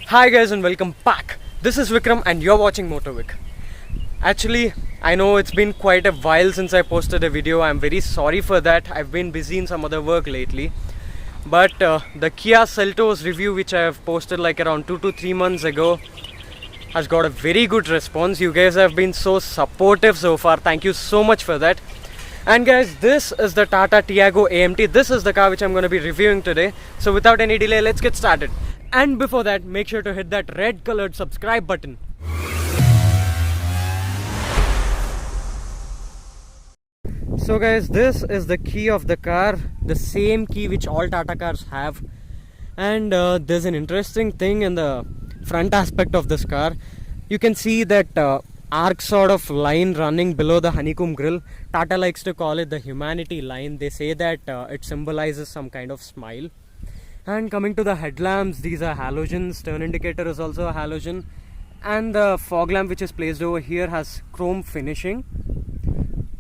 Hi guys and welcome back. This is Vikram and you're watching MotoVik. Actually, I know it's been quite a while since I posted a video. I'm very sorry for that. I've been busy in some other work lately. But the Kia Seltos review which I have posted like around 2 to 3 months ago has got a very good response. You guys have been so supportive so far. Thank you so much for that. And guys, this is the Tata Tiago AMT. This is the car which I'm going to be reviewing today. So without any delay, let's get started. And before that, make sure to hit that red colored subscribe button. So guys, this is the key of the car, the same key which all Tata cars have. And there's an interesting thing in the front aspect of this car. You can see that arc sort of line running below the honeycomb grille. Tata likes to call it the humanity line. They say that it symbolizes some kind of smile. And coming to the headlamps, these are halogens. Turn indicator is also a halogen. And the fog lamp which is placed over here has chrome finishing,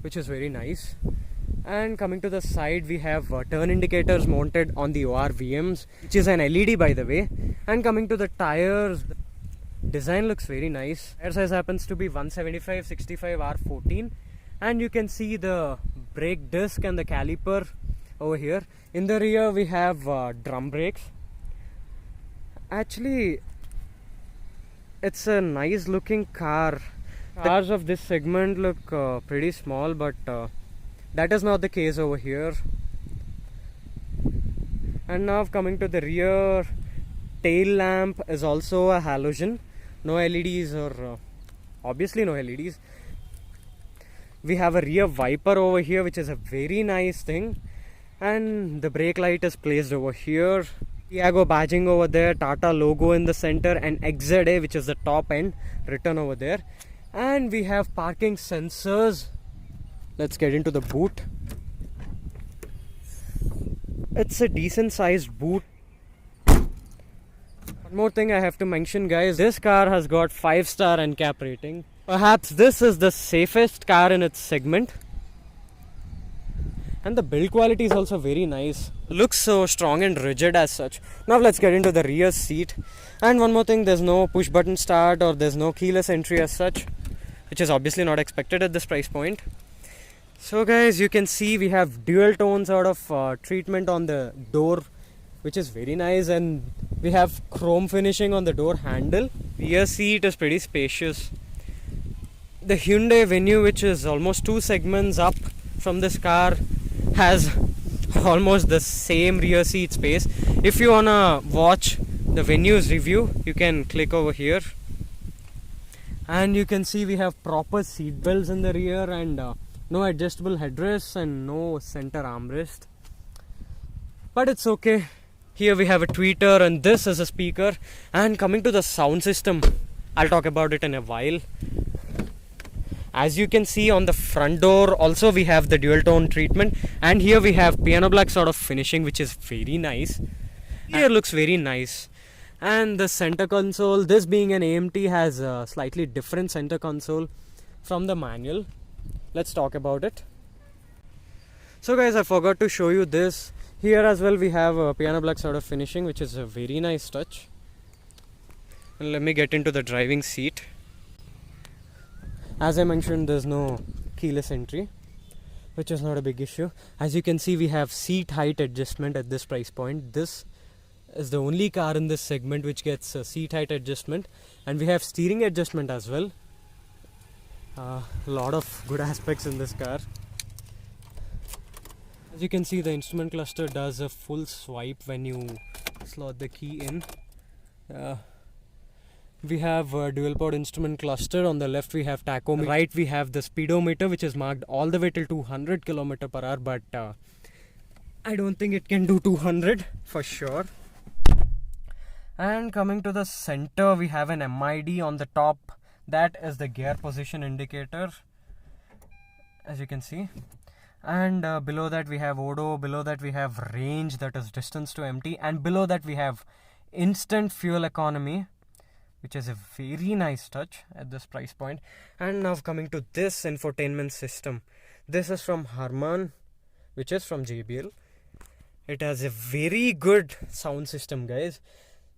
which is very nice. And coming to the side, we have turn indicators mounted on the ORVMs, which is an LED by the way. And coming to the tires, the design looks very nice. Tire size happens to be 175/65 R14. And you can see the brake disc and the caliper over here. In the rear we have drum brakes. Actually, it's a nice looking car. Cars of this segment look pretty small, but that is not the case over here. And now coming to the rear, tail lamp is also a halogen. No LEDs, or obviously no LEDs. We have a rear wiper over here, which is a very nice thing. And the brake light is placed over here. Tiago badging over there, Tata logo in the center, and XZA, which is the top end, written over there. And we have parking sensors. Let's get into the boot. It's a decent sized boot. One more thing I have to mention, guys, this car has got 5-star NCAP rating. Perhaps this is the safest car in its segment. And the build quality is also very nice. Looks so strong and rigid as such. Now let's get into the rear seat. And one more thing, there's no push button start or there's no keyless entry as such, which is obviously not expected at this price point. So guys, you can see we have dual tone sort of treatment on the door, which is very nice. And we have chrome finishing on the door handle. Rear seat is pretty spacious. The Hyundai Venue, which is almost 2 segments up from this car, has almost the same rear seat space. If you wanna watch the Venue's review, you can click over here. And you can see we have proper seat belts in the rear, and no adjustable headrests and no center armrest. But it's okay. Here we have a tweeter, and this is a speaker. And coming to the sound system, I'll talk about it in a while. As you can see on the front door, also we have the dual tone treatment, and here we have piano black sort of finishing, which is very nice. Here looks very nice. And the center console, this being an AMT, has a slightly different center console from the manual. Let's talk about it. So guys, I forgot to show you this. Here as well we have a piano black sort of finishing, which is a very nice touch. And let me get into the driving seat. As I mentioned, there's no keyless entry, which is not a big issue. As you can see, we have seat height adjustment at this price point. This is the only car in this segment which gets a seat height adjustment. And we have steering adjustment as well. A lot of good aspects in this car. As you can see, the instrument cluster does a full swipe when you slot the key in. We have a dual port instrument cluster. On the left we have tachometer. Right we have the speedometer, which is marked all the way till 200 km/h, but I don't think it can do 200 for sure. And coming to the center, we have an MID on the top. That is the gear position indicator, as you can see. And below that we have Odo. Below that we have range, that is distance to empty. And below that we have instant fuel economy, which is a very nice touch at this price point. And now coming to this infotainment system. This is from Harman, which is from JBL. It has a very good sound system, guys.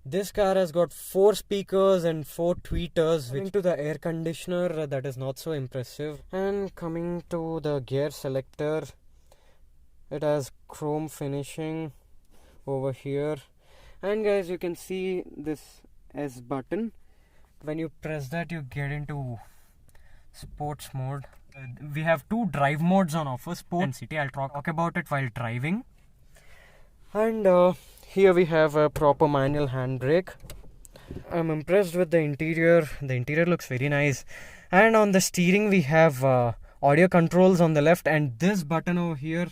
This car has got 4 speakers and 4 tweeters. Coming to the air conditioner, that is not so impressive. And coming to the gear selector, it has chrome finishing over here. And guys, you can see this S button. When you press that, you get into sports mode. We have 2 drive modes on offer, Sport and City. I'll talk about it while driving. And here we have a proper manual handbrake. I'm impressed with the interior. The interior looks very nice. And on the steering we have audio controls on the left, and this button over here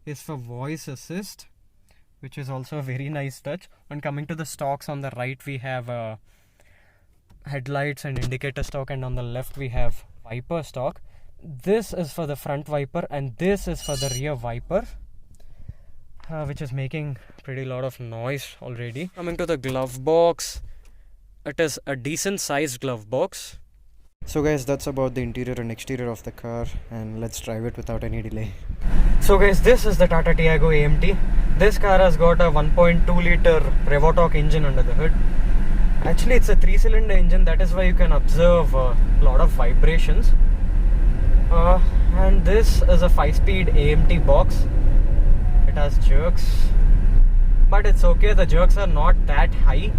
is for voice assist, which is also a very nice touch. When coming to the stalks, on the right we have headlights and indicator stalk, and on the left we have wiper stalk. This is for the front wiper and this is for the rear wiper, which is making pretty lot of noise already. Coming to the glove box, it is a decent sized glove box. So guys, that's about the interior and exterior of the car, and let's drive it without any delay. So guys, this is the Tata Tiago AMT. This car has got a 1.2 liter Revotalk engine under the hood. Actually, it's a 3-cylinder engine, that is why you can observe a lot of vibrations. And this is a 5-speed AMT box. It has jerks, but it's okay, the jerks are not that high.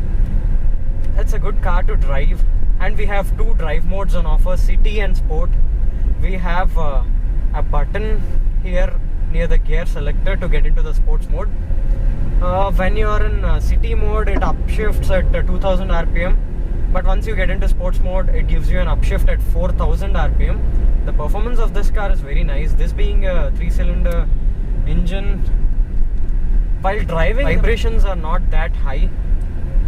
It's a good car to drive. And we have 2 drive modes on offer, City and Sport. We have a button here near the gear selector to get into the sports mode. When you are in City mode, it upshifts at 2000 RPM, but once you get into sports mode, it gives you an upshift at 4000 RPM. The performance of this car is very nice. This being a 3-cylinder engine, while driving, vibrations are not that high.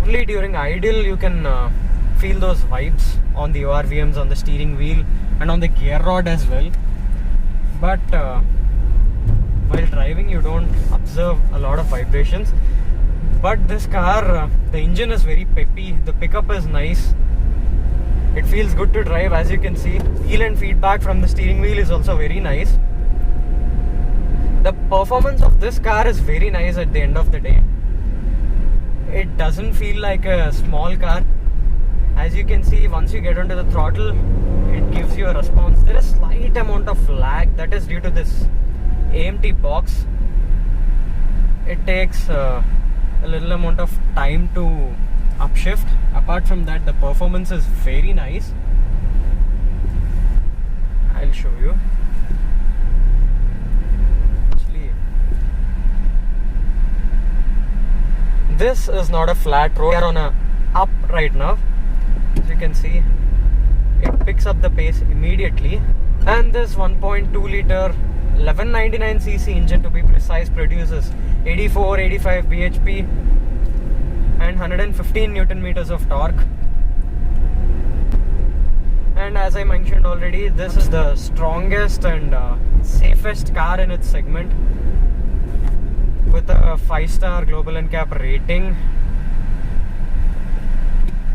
Only during idle you can feel those vibes on the ORVMs, on the steering wheel and on the gear rod as well. But while driving you don't observe a lot of vibrations. But this car, the engine is very peppy, the pickup is nice. It feels good to drive, as you can see. Feel and feedback from the steering wheel is also very nice. The performance of this car is very nice at the end of the day. It doesn't feel like a small car. As you can see, once you get onto the throttle, it gives you a response. There is slight amount of lag, that is due to this AMT box. It takes a little amount of time to upshift. Apart from that, the performance is very nice. I'll show you. Actually, this is not a flat road. We are on a up right now. As you can see, it picks up the pace immediately. And this 1.2 liter 1199cc engine, to be precise, produces 84-85 bhp and 115 Newton meters of torque. And as I mentioned already, this is the strongest and safest car in its segment, with a 5-star Global NCAP rating.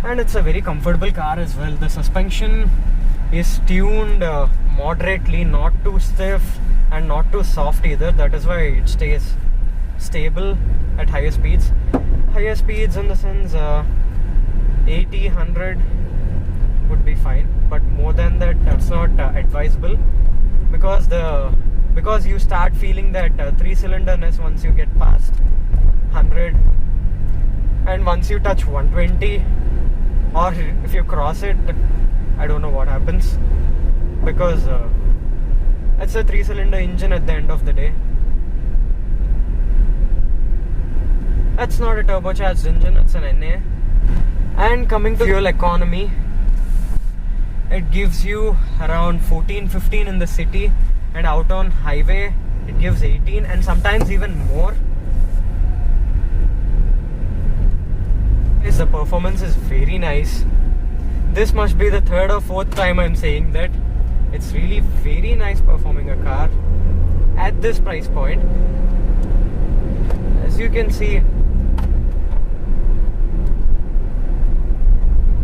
And it's a very comfortable car as well. The suspension is tuned moderately, not too stiff and not too soft either. That is why it stays stable at higher speeds. Higher speeds in the sense 80, 100 would be fine, but more than that, that's not advisable, because you start feeling that 3-cylinderness once you get past 100, and once you touch 120, or if you cross it, I don't know what happens, because it's a 3-cylinder engine at the end of the day. That's not a turbocharged engine, it's an NA. And coming to fuel economy, it gives you around 14-15 in the city, and out on highway it gives 18 and sometimes even more. The performance is very nice. This must be the 3rd or 4th time I'm saying that. It's really very nice performing a car at this price point. As you can see,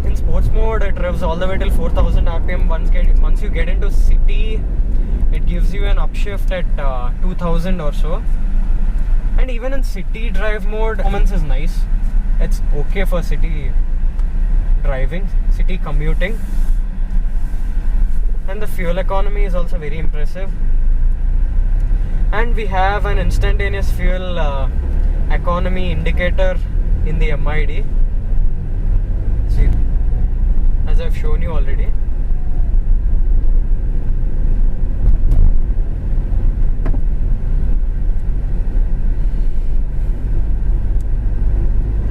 in sports mode it revs all the way till 4000 RPM. Once you get into city, it gives you an upshift at 2000 or so. And even in city drive mode, performance is nice. it's okay for city driving, city commuting. And the fuel economy is also very impressive. And we have an instantaneous fuel economy indicator in the MID. See, as I've shown you already.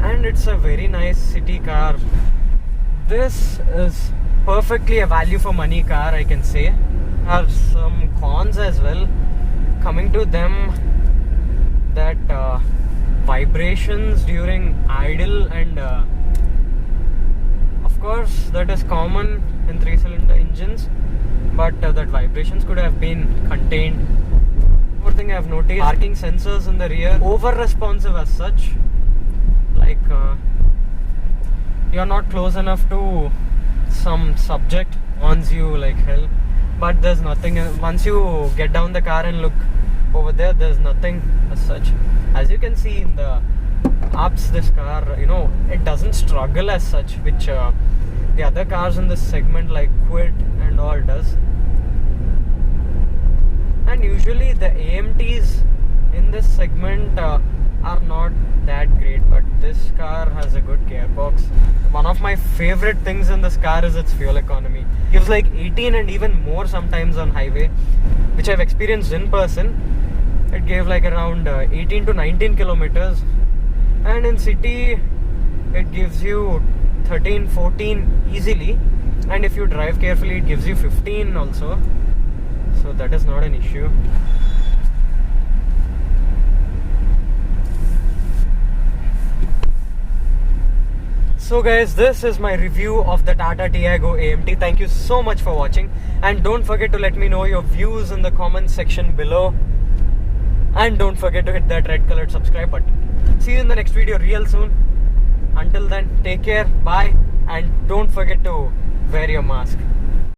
And it's a very nice city car. This is perfectly a value for money car, I can say. There are some cons as well. Coming to them, that vibrations during idle, and of course that is common in 3-cylinder engines, but that vibrations could have been contained. One more thing I have noticed, parking sensors in the rear, over responsive as such, like you're not close enough to some subject, warns you like hell, but there's nothing. Once you get down the car and look over there, there's nothing as such. As you can see in the ups, this car, it doesn't struggle as such, which the other cars in this segment like Kwid and all does. And usually the AMTs in this segment are not that great, but this car has a good gearbox. One of my favorite things in this car is its fuel economy. It gives like 18 and even more sometimes on highway, which I've experienced in person. It gave like around 18 to 19 kilometers, and in city it gives you 13, 14 easily, and if you drive carefully it gives you 15 also, so that is not an issue. So guys, this is my review of the Tata Tiago AMT. Thank you so much for watching, and don't forget to let me know your views in the comment section below, and don't forget to hit that red colored subscribe button. See you in the next video real soon. Until then, take care, bye, and don't forget to wear your mask.